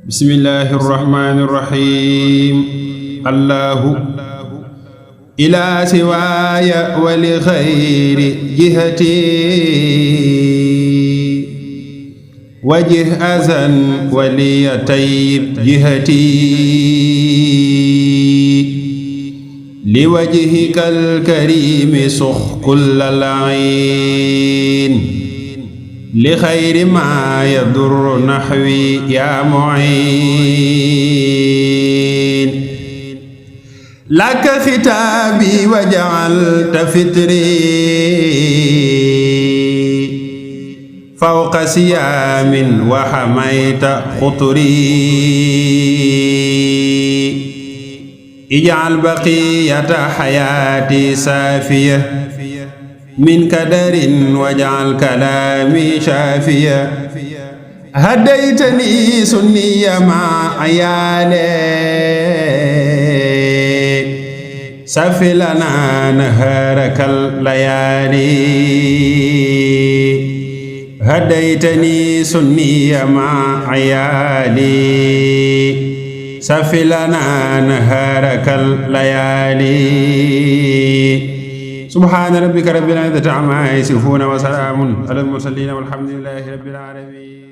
bismillahi irrahmani irrahim allahu ila siwaaya wa li xayri jihati wajih azan wa liya tayyib jihati li wajhika alkarimi sux kulla lain li xayri ma yadur naxwi ya muin laka xitaabi wa jacalta fitri fawqa siyaamin wa xamayta xutri ijcal baqiyata xayaati saafiya min kadarin waj'al kalaami shaafiya hadaytani sunniya ma ayaale safi lana naharakal layaali hadaytani sunniya ma ayaali safi lana naharakal layaali subhaana rabbika rabbil izzati ammaa yasifuun wa salaamun alal mursaliin walhamdulillaahi rabbil aalamiin